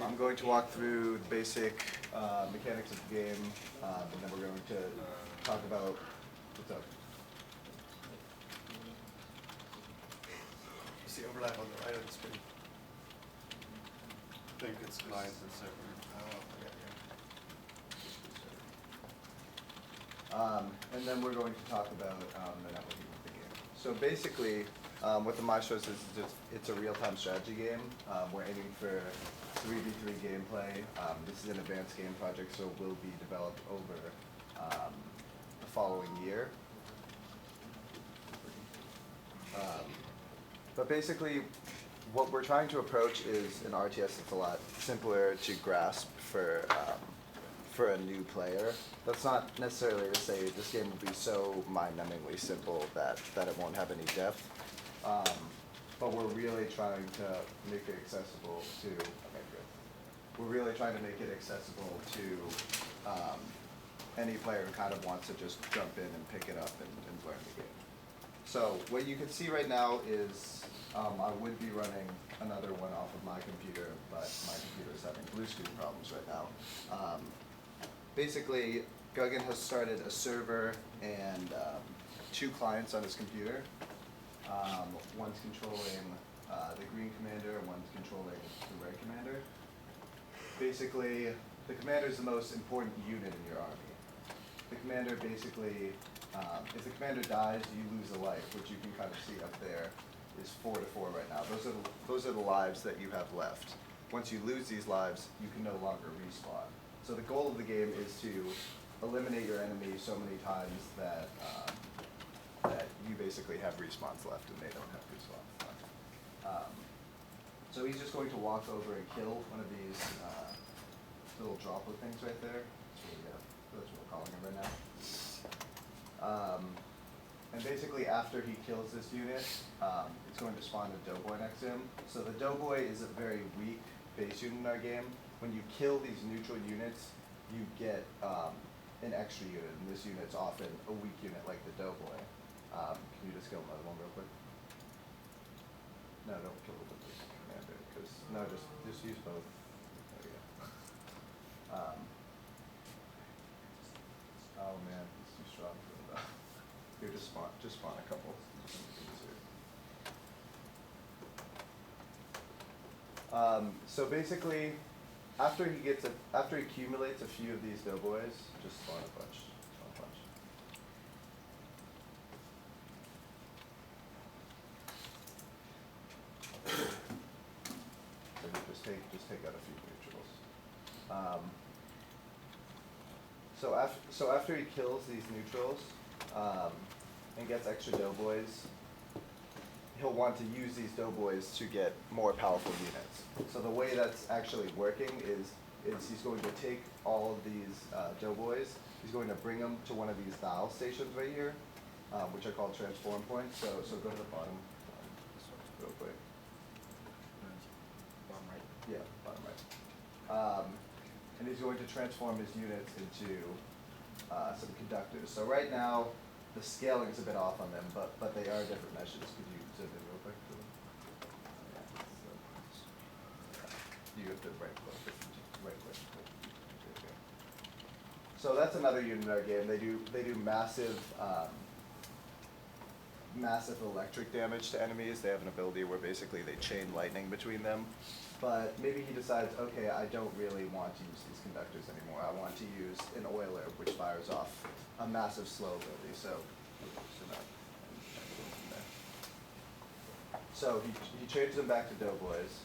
I'm going to walk through the basic mechanics of the game, and then we're going to talk about what's up. What's the overlap on the right of the screen? I think it's client and server. Oh, yeah. And then we're going to talk about the networking of the game. So basically, what the maestro is it's a real-time strategy game. We're aiming for 3v3 gameplay. This is an advanced game project, so it will be developed over the following year. But basically, what we're trying to approach is an RTS that's a lot simpler to grasp for a new player. That's not necessarily to say this game will be so mind-numbingly simple that it won't have any depth. But we're really trying to make it accessible to. Okay, good. We're really trying to make it accessible to any player who kind of wants to just jump in and pick it up and learn the game. So what you can see right now is I would be running another one off of my computer, but my computer is having blue screen problems right now. Basically, Guggen has started a server and 2 clients on his computer. One's controlling the green commander, and one's controlling the red commander. Basically, the commander is the most important unit in your army. The commander basically, if the commander dies, you lose a life, which you can kind of see up there is 4 to 4 right now. Those are the lives that you have left. Once you lose these lives, you can no longer respawn. So the goal of the game is to eliminate your enemy so many times that that you basically have respawns left and they don't have respawns left. So he's just going to walk over and kill one of these little droplet things right there. That's what we're calling him right now. And basically after he kills this unit, it's going to spawn a doughboy next to him. So the doughboy is a very weak base unit in our game. When you kill these neutral units, you get an extra unit, and this unit's often a weak unit like the doughboy. Can you just kill another one real quick? No, don't kill the commander, because no, just use both. There we go. Oh man, it's too strong for him though. Here, just spawn a couple. So basically, after he accumulates a few of these doughboys, just spawn a bunch. Just take out a few neutrals. So after he kills these neutrals and gets extra doughboys, he'll want to use these doughboys to get more powerful units. So the way that's actually working is he's going to take all of these doughboys, he's going to bring them to one of these dial stations right here, which are called transform points. So go to the bottom, this one real quick. Bottom right? Yeah, bottom right. And he's going to transform his units into some conductors. So right now, the scaling is a bit off on them, but they are different meshes. Could you zoom in real quick? You have to right click. Okay. So that's another unit in our game. They do massive electric damage to enemies. They have an ability where basically they chain lightning between them. But maybe he decides, okay, I don't really want to use these conductors anymore. I want to use an oiler, which fires off a massive slow ability. So he changes them back to doughboys,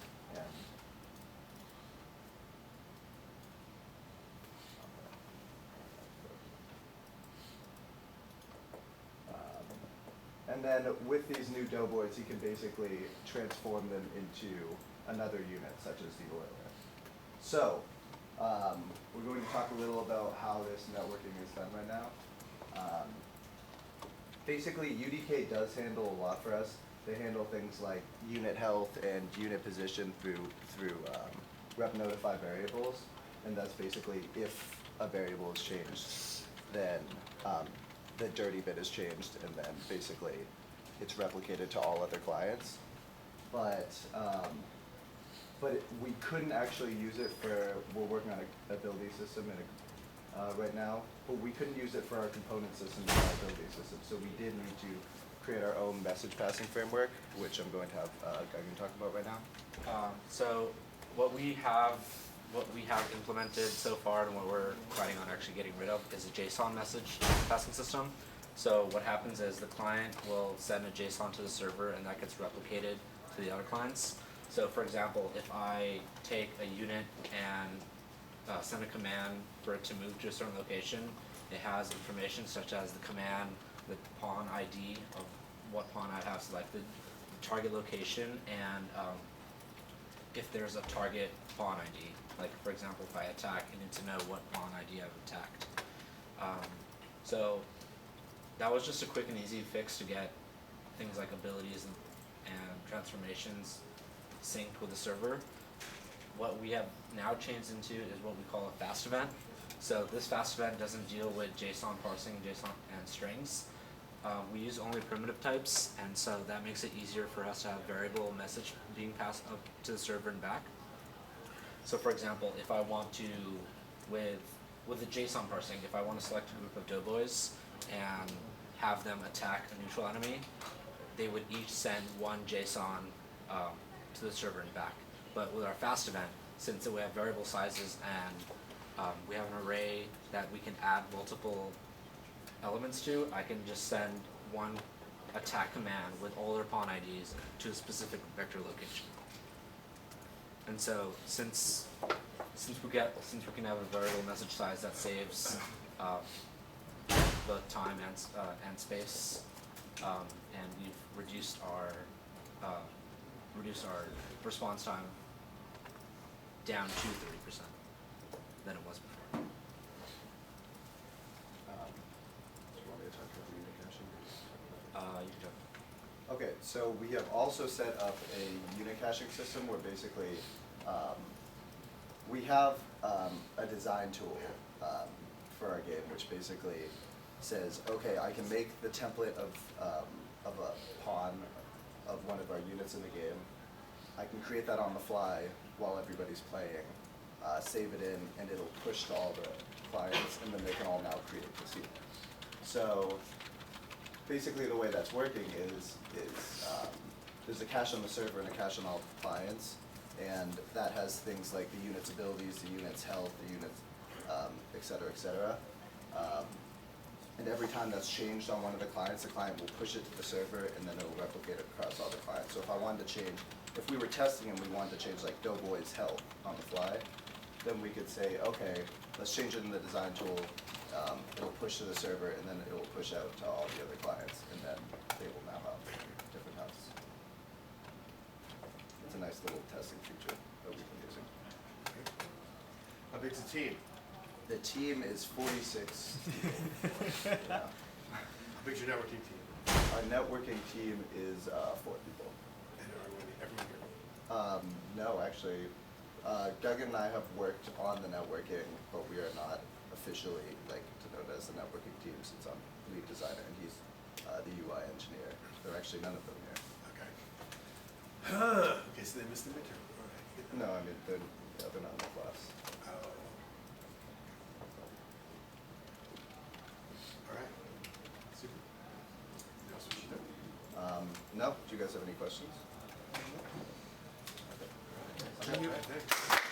and then with these new doughboys, he can basically transform them into another unit, such as the oiler. So we're going to talk a little about how this networking is done right now. Basically, UDK does handle a lot for us. They handle things like unit health and unit position through rep notify variables, and that's basically if a variable is changed, then the dirty bit is changed, and then basically it's replicated to all other clients. But but we couldn't actually use it for, we're working on a building system right now, but we couldn't use it for our component system and our building system, so we did need to create our own message passing framework, which I'm going to have Gagan talk about right now. So what we have implemented so far and what we're planning on actually getting rid of is a JSON message passing system. So what happens is the client will send a JSON to the server and that gets replicated to the other clients. So for example, if I take a unit and send a command for it to move to a certain location, it has information such as the command, the pawn ID of what pawn I have selected, the target location, and if there's a target pawn ID. Like for example, if I attack, I need to know what pawn ID I've attacked. So that was just a quick and easy fix to get things like abilities and transformations synced with the server. What we have now changed into is what we call a fast event. So this fast event doesn't deal with JSON parsing, JSON and strings. We use only primitive types, and so that makes it easier for us to have variable message being passed up to the server and back. So for example, if I want to, with the JSON parsing, if I want to select a group of doughboys and have them attack a neutral enemy, they would each send one JSON to the server and back. But with our fast event, since we have variable sizes and we have an array that we can add multiple elements to, I can just send one attack command with all their pawn IDs to a specific vector location. And so since we can have a variable message size that saves both time and space, and we've reduced our response time down to 30% than it was before. Do you want me to talk about the unit caching? You can talk. Okay, so we have also set up a unit caching system where basically we have a design tool for our game, which basically says, okay, I can make the template of a pawn of one of our units in the game. I can create that on the fly while everybody's playing, save it in, and it'll push to all the clients, and then they can all now create the scene. So basically the way that's working is there's a cache on the server and a cache on all the clients, and that has things like the unit's abilities, the unit's health, the unit's et cetera, et cetera. And every time that's changed on one of the client will push it to the server, and then it'll replicate it across all the clients. So if I wanted to change, if we were testing and we wanted to change like Doughboy's health on the fly, then we could say, okay, let's change it in the design tool. It'll push to the server, and then it will push out to all the other clients, and then they will now have different healths. It's a nice little testing feature that we've been using. How big's the team? The team is 46 people. Yeah. How big's your networking team? Our networking team is 4 people. And everyone here? No, actually, Gagan and I have worked on the networking, but we are not officially denoted as the networking team since I'm lead designer and he's the UI engineer. There are actually none of them here. Okay. Okay, so they missed the midterm. All right. No, I mean they're not in the class. Oh. All right. Super. Anything else we should know? No. Do you guys have any questions? All right. Thanks.